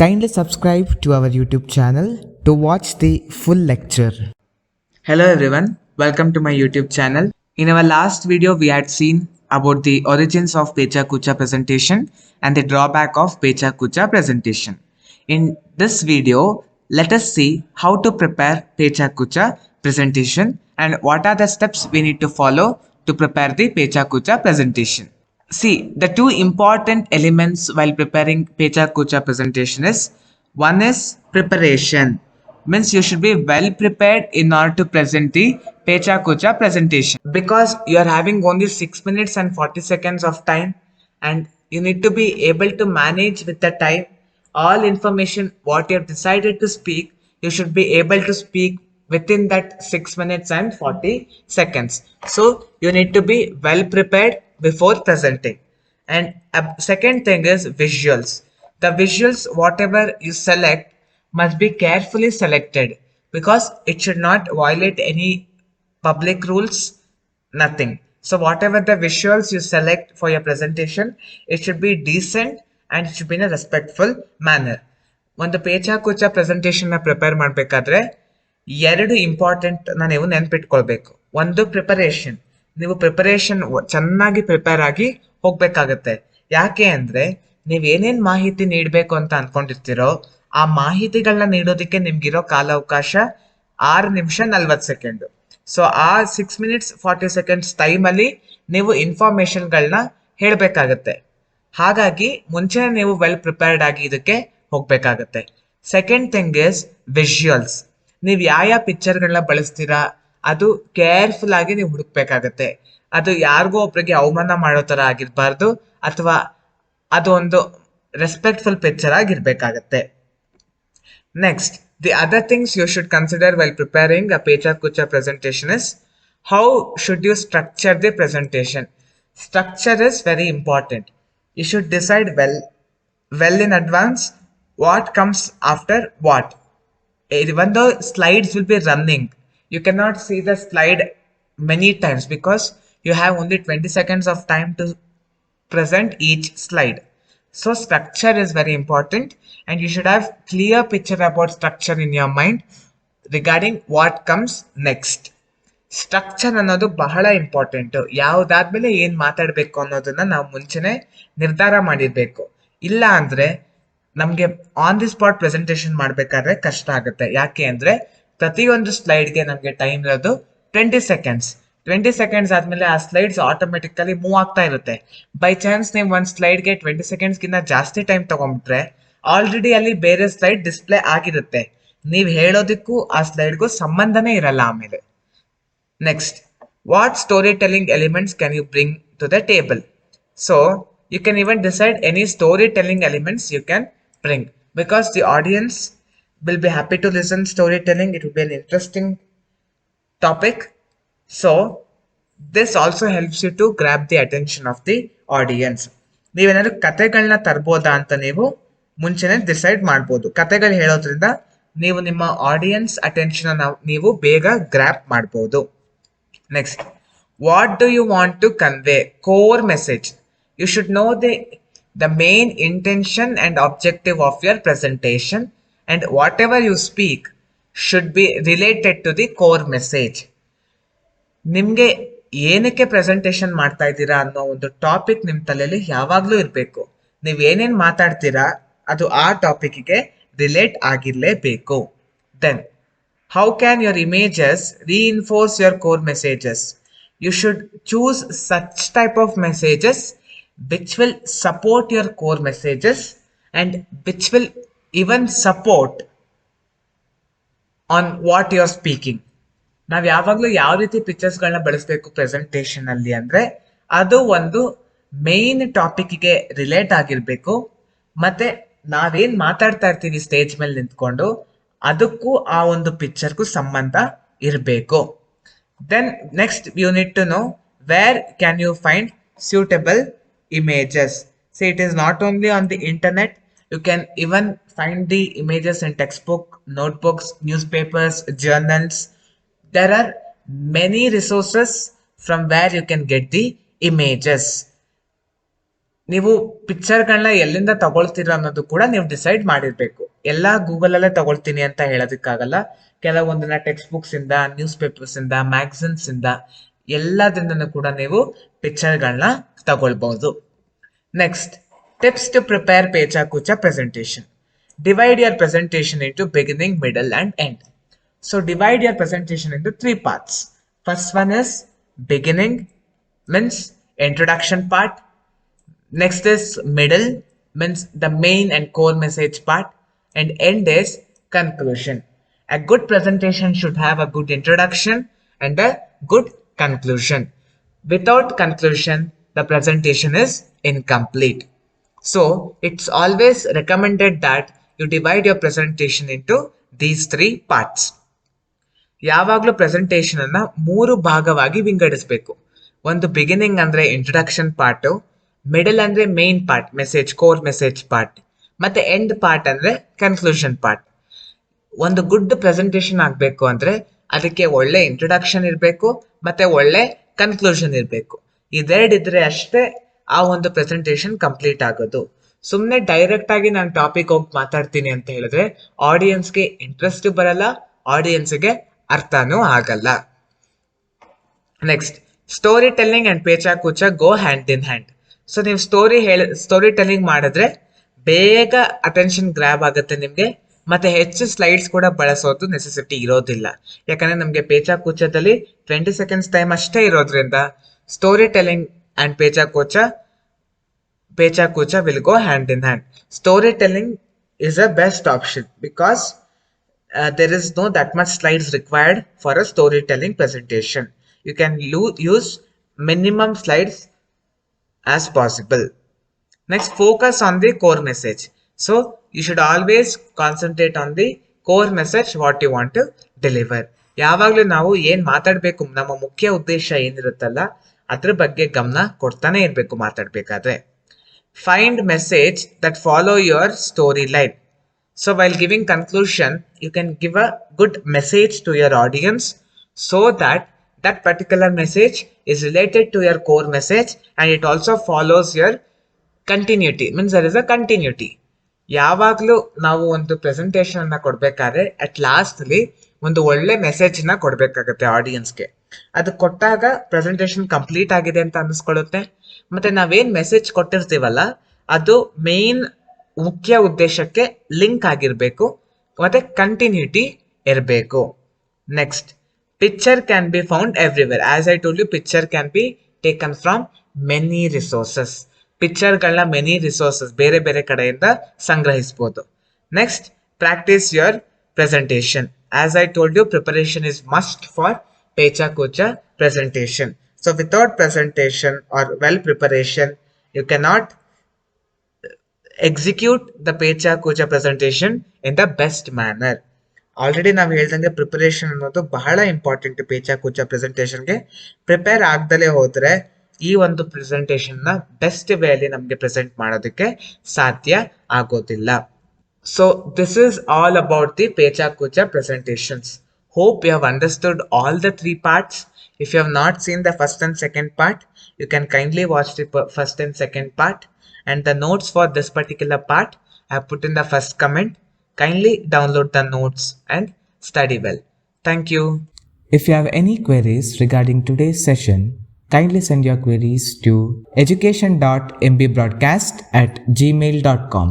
Kindly subscribe to our YouTube channel to watch the full lecture. Hello everyone, welcome to my YouTube channel. In our last video, we had seen about the origins of PechaKucha presentation and the drawback of PechaKucha presentation. In this video, let us see how to prepare PechaKucha presentation and what are the steps we need to follow to prepare the PechaKucha presentation. See, the two important elements while preparing PechaKucha presentation is one is preparation. Means you should be well prepared in order to present the PechaKucha presentation. Because you are having only 6 minutes and 40 seconds of time and you need to be able to manage with the time all information what you have decided to speak, you should be able to speak within that 6 minutes and 40 seconds. So you need to be well prepared before presenting. And a second thing is visuals. The visuals, whatever you select, must be carefully selected because it should not violate any public rules, nothing. So whatever the visuals you select for your presentation, it should be decent and it should be in a respectful manner. ಒಂದು ಪೇಚಾಕುಚ presentation ನ prepare ಮಾಡಬೇಕಾದ್ರೆ ಎರಡು important ನೀವು ನೆನ್ಪಿಟ್ಕೊಳ್ಬೇಕು. ಒಂದು preparation, ನೀವು preparation ಚೆನ್ನಾಗಿ prepare ಆಗಿ ಹೋಗ್ಬೇಕಾಗತ್ತೆ. ಯಾಕೆ ಅಂದ್ರೆ ನೀವ್ ಏನೇನ್ ಮಾಹಿತಿ ನೀಡಬೇಕು ಅಂತ ಅನ್ಕೊಂಡಿರ್ತೀರೋ ಆ ಮಾಹಿತಿಗಳನ್ನ ನೀಡೋದಕ್ಕೆ ನಿಮ್ಗಿರೋ ಕಾಲಾವಕಾಶ 6 ನಿಮಿಷ 40 ಸೆಕೆಂಡ್. ಸೊ ಆ 6 ಮಿನಿಟ್ಸ್ 40 ಸೆಕೆಂಡ್ಸ್ ಟೈಮಲ್ಲಿ ನೀವು ಇನ್ಫಾರ್ಮೇಶನ್ಗಳನ್ನ ಹೇಳಬೇಕಾಗತ್ತೆ. ಹಾಗಾಗಿ ಮುಂಚೆನೆ ನೀವು ವೆಲ್ ಪ್ರಿಪೇರ್ಡ್ ಆಗಿ ಇದಕ್ಕೆ ಹೋಗ್ಬೇಕಾಗತ್ತೆ. Second thing is visuals. ನೀವು ಯಾವ ಪಿಕ್ಚರ್ಗಳನ್ನ ಬಳಸ್ತೀರಾ ಅದು ಕೇರ್ಫುಲ್ ಆಗಿ ನೀವು ಹುಡುಕ್ಬೇಕಾಗತ್ತೆ. ಅದು ಯಾರಿಗೋ ಒಬ್ರಿಗೆ ಅವಮಾನ ಮಾಡೋ ತರ ಆಗಿರ್ಬಾರ್ದು ಅಥವಾ ಅದು ಒಂದು ರೆಸ್ಪೆಕ್ಟ್ಫುಲ್ ಪಿಕ್ಚರ್ ಆಗಿರ್ಬೇಕಾಗತ್ತೆ. Next, the other things you should consider while preparing a PechaKucha presentation is how should you structure the presentation. Structure is very important. You should decide well in advance what comes after what. Even though slides will be running, you cannot see the slide many times because you have only 20 seconds of time to present each slide. So structure is very important and you should have clear picture about structure in your mind regarding what comes next. Structure ಅನ್ನೋದು ಬಹಳ important. ಯಾವ್ದಾದ್ಮೇಲೆ ಏನ್ ಮಾತಾಡ್ಬೇಕು ಅನ್ನೋದನ್ನ ನಾವು ಮುಂಚೆನೆ ನಿರ್ಧಾರ ಮಾಡಿರ್ಬೇಕು. ಇಲ್ಲ ಅಂದ್ರೆ ನಮ್ಗೆ ಆನ್ ದಿ ಸ್ಪಾಟ್ ಪ್ರೆಸೆಂಟೇಷನ್ ಮಾಡ್ಬೇಕಾದ್ರೆ ಕಷ್ಟ ಆಗುತ್ತೆ. ಯಾಕೆ ಅಂದ್ರೆ ಪ್ರತಿಯೊಂದು ಸ್ಲೈಡ್ಗೆ ನಮ್ಗೆ ಟೈಮ್ ಇರೋದು 20 ಸೆಕೆಂಡ್ಸ್. 20 ಸೆಕೆಂಡ್ಸ್ ಆದ್ಮೇಲೆ ಆ ಸ್ಲೈಡ್ಸ್ ಆಟೋಮೆಟಿಕಲಿ ಮೂವ್ ಆಗ್ತಾ ಇರುತ್ತೆ. ಬೈ ಚಾನ್ಸ್ ನೀವು ಒಂದು ಸ್ಲೈಡ್ಗೆ 20 ಸೆಕೆಂಡ್ಸ್ಗಿಂತ ಜಾಸ್ತಿ ಟೈಮ್ ತಗೊಂಡ್ಬಿಟ್ರೆ ಆಲ್ರೆಡಿ ಅಲ್ಲಿ ಬೇರೆ ಸ್ಲೈಡ್ ಡಿಸ್ಪ್ಲೇ ಆಗಿರುತ್ತೆ. ನೀವು ಹೇಳೋದಕ್ಕೂ ಆ ಸ್ಲೈಡ್ಗೂ ಸಂಬಂಧನೇ ಇರಲ್ಲ ಆಮೇಲೆ. Next, what storytelling elements can you bring to the table? So you can even decide any storytelling elements you can bring because the audience will be happy to listen storytelling. It will be an interesting topic. So this also helps you to grab the attention of the audience. ನೀವೇನಾದ್ರು ಕತೆಗಳನ್ನ ತರ್ಬೋದಾ ಅಂತ ನೀವು ಮುಂಚೆನೆ decide ಮಾಡ್ಬೋದು. ಕತೆಗಳು ಹೇಳೋದ್ರಿಂದ ನೀವು ನಿಮ್ಮ ಆಡಿಯನ್ಸ್ ಅಟೆನ್ಷನ್ ನೀವು ಬೇಗ ಗ್ರ್ಯಾಪ್ ಮಾಡ್ಬೋದು. Next, what do you want to convey? Core message. You should know the main intention and objective of your presentation and whatever you speak should be related to the core message. ನಿಮ್ಗೆ ಏನಕ್ಕೆ presentation ಮಾಡ್ತಾ ಇದ್ದೀರಾ ಅನ್ನೋ ಒಂದು topic ನಿಮ್ ತಲೆಯಲ್ಲಿ ಯಾವಾಗ್ಲೂ ಇರಬೇಕು. ನೀವ್ ಏನೇನ್ ಮಾತಾಡ್ತೀರಾ ಅದು ಆ ಟಾಪಿಕ್ಗೆ ರಿಲೇಟ್ ಆಗಿರ್ಲೇಬೇಕು. Then how can your images reinforce your core messages? You should choose such type of messages which will support your core messages and which will even support on what you are speaking. ನಾವ್ ಯಾವಾಗ್ಲೂ ಯಾವ ರೀತಿ ಪಿಕ್ಚರ್ಸ್ಗಳನ್ನ ಬಳಸಬೇಕು presentation ಅಲ್ಲಿ ಅಂದ್ರೆ ಅದು ಒಂದು main ಟಾಪಿಕ್ಗೆ relate ಆಗಿರ್ಬೇಕು ಮತ್ತೆ ನಾವೇನ್ ಮಾತಾಡ್ತಾ ಇರ್ತೀವಿ ಸ್ಟೇಜ್ ಮೇಲೆ ನಿಂತ್ಕೊಂಡು ಅದಕ್ಕೂ ಆ ಒಂದು ಪಿಕ್ಚರ್ಗೂ ಸಂಬಂಧ ಇರಬೇಕು. Then next you need to know where can you find suitable images. See, it is not only on the internet. You can even find the images in textbook, notebooks, newspapers, journals. There are many resources from where you can get the images. ನೀವು ಪಿಕ್ಚರ್ಗಳನ್ನ ಎಲ್ಲಿಂದ ತಗೊಳ್ತೀರಾ ಅನ್ನೋದು ಕೂಡ ನೀವು decide ಮಾಡಿರ್ಬೇಕು. ಎಲ್ಲ ಗೂಗಲಲ್ಲೇ ತಗೊಳ್ತೀನಿ ಅಂತ ಹೇಳೋದಕ್ಕಾಗಲ್ಲ. ಕೆಲವೊಂದನ್ನ ಟೆಕ್ಸ್ಟ್ ಬುಕ್ಸ್ ಇಂದ, ನ್ಯೂಸ್ ಪೇಪರ್ಸ್ ಇಂದ, ಮ್ಯಾಗಝಿನ್ಸ್ ಇಂದ, ಎಲ್ಲದರಿಂದನೂ ಕೂಡ ನೀವು ಪಿಕ್ಚರ್ಗಳನ್ನ ತಗೊಳ್ಬಹುದು. Next, tips to prepare PechaKucha presentation. Divide your presentation into beginning, middle and end. So divide your presentation into 3 parts. First one is beginning, means introduction part. Next is middle, means the main and core message part. And end is conclusion. A good presentation should have a good introduction and a good conclusion. Without conclusion, the presentation is incomplete. So it's always recommended that you divide your presentation into these 3 parts. ಯಾವಾಗಲೂ presentation ಅನ್ನ 3 ಭಾಗವಾಗಿ ವಿಂಗಡಿಸಬೇಕು. ಒಂದು beginning ಅಂದ್ರೆ introduction part, middle ಅಂದ್ರೆ main part, message, core message part, ಮತ್ತೆ end part ಅಂದ್ರೆ conclusion part. ಒಂದು good presentation ಆಗಬೇಕು ಅಂದ್ರೆ ಅದಕ್ಕೆ ಒಳ್ಳೆ ಇಂಟ್ರೊಡಕ್ಷನ್ ಇರಬೇಕು ಮತ್ತೆ ಒಳ್ಳೆ ಕನ್ಕ್ಲೂಷನ್ ಇರಬೇಕು. ಇದೆರಡಿದ್ರೆ ಅಷ್ಟೇ ಆ ಒಂದು ಪ್ರೆಸೆಂಟೇಷನ್ ಕಂಪ್ಲೀಟ್ ಆಗೋದು. ಸುಮ್ಮನೆ ಡೈರೆಕ್ಟ್ ಆಗಿ ನಾನು ಟಾಪಿಕ್ ಹೋಗಿ ಮಾತಾಡ್ತೀನಿ ಅಂತ ಹೇಳಿದ್ರೆ ಆಡಿಯನ್ಸ್ಗೆ ಇಂಟ್ರೆಸ್ಟ್ ಬರಲ್ಲ, ಆಡಿಯನ್ಸ್ಗೆ ಅರ್ಥನೂ ಆಗಲ್ಲ. Next, story telling and PechaKucha go hand in hand. So ನೀವು ಸ್ಟೋರಿ ಟೆಲ್ಲಿಂಗ್ ಮಾಡಿದ್ರೆ ಬೇಗ ಅಟೆನ್ಷನ್ ಗ್ರ್ಯಾಬ್ ಆಗುತ್ತೆ ನಿಮಗೆ, ಮತ್ತೆ ಹೆಚ್ಚು ಸ್ಲೈಡ್ಸ್ ಕೂಡ ಬಳಸೋದು ನೆಸೆಸಿಟಿ ಇರೋದಿಲ್ಲ. ಯಾಕಂದ್ರೆ ನಮಗೆ PechaKuchaದಲ್ಲಿ 20 seconds ಟೈಮ್ ಅಷ್ಟೇ ಇರೋದ್ರಿಂದ story telling and PechaKucha will go hand in hand. Storytelling is a best option because there is no that much slides required for a storytelling presentation. You can use minimum slides as possible. Next, focus on the core message. So you should always concentrate on the core message what you want to deliver. ಯಾವಾಗಲೂ ನಾವು ಏನ್ ಮಾತಾಡಬೇಕು, ನಮ್ಮ ಮುಖ್ಯ ಉದ್ದೇಶ ಏನಿರುತ್ತಲ್ಲ ಅದ್ರ ಬಗ್ಗೆ ಗಮನ ಕೊಡ್ತಾನೆ ಇರಬೇಕು ಮಾತಾಡಬೇಕಾದ್ರೆ. Find message that follow your storyline. So while giving conclusion, you can give a good message to your audience so that that particular message is related to your core message and it also follows your continuity. Means there is a continuity. ಯಾವಾಗಲೂ ನಾವು ಒಂದು presentation ಅನ್ನ ಕೊಡ್ಬೇಕಾದ್ರೆ at last ಅಲ್ಲಿ ಒಂದು ಒಳ್ಳೆ message ನ ಕೊಡ್ಬೇಕಾಗತ್ತೆ ಆಡಿಯನ್ಸ್ಗೆ. ಅದು ಕೊಟ್ಟಾಗ ಪ್ರೆಸೆಂಟೇಷನ್ ಕಂಪ್ಲೀಟ್ ಆಗಿದೆ ಅಂತ ಅನಿಸ್ಕೊಳ್ಳುತ್ತೆ. ಮತ್ತೆ ನಾವೇನ್ ಮೆಸೇಜ್ ಕೊಟ್ಟಿರ್ತೀವಲ್ಲ ಅದು ಮೇನ್ ಮುಖ್ಯ ಉದ್ದೇಶಕ್ಕೆ ಲಿಂಕ್ ಆಗಿರ್ಬೇಕು ಮತ್ತೆ ಕಂಟಿನ್ಯೂಟಿ ಇರಬೇಕು. Next, picture can be found everywhere. As I told you, picture can be taken from many resources. ಪಿಕ್ಚರ್ಗಳನ್ನ ಮೆನಿ ರಿಸೋರ್ಸಸ್ ಬೇರೆ ಬೇರೆ ಕಡೆಯಿಂದ ಸಂಗ್ರಹಿಸಬಹುದು. Next, practice your presentation. As I told you, preparation is must for PechaKucha presentation. So without presentation or well preparation, you cannot execute the PechaKucha presentation in the best manner. Already ನಾವು ಹೇಳ್ದಂಗೆ preparation ಅನ್ನೋದು ಬಹಳ important PechaKucha ಪ್ರೆಸೆಂಟೇಷನ್ಗೆ. Prepare ಆಗ್ದಲೇ ಹೋದ್ರೆ ಈ ಒಂದು presentation ನ best way ಅಲ್ಲಿ ನಮಗೆ ಪ್ರೆಸೆಂಟ್ ಮಾಡೋದಕ್ಕೆ ಸಾಧ್ಯ ಆಗೋದಿಲ್ಲ. So this is all about the PechaKucha presentations. Hope you have understood all the 3 parts. If you have not seen the first and second part, you can kindly watch the first and second part. And the notes for this particular part I have put in the first comment. Kindly download the notes and study well. Thank you. If you have any queries regarding today's session, kindly send your queries to education.mbroadcast@gmail.com.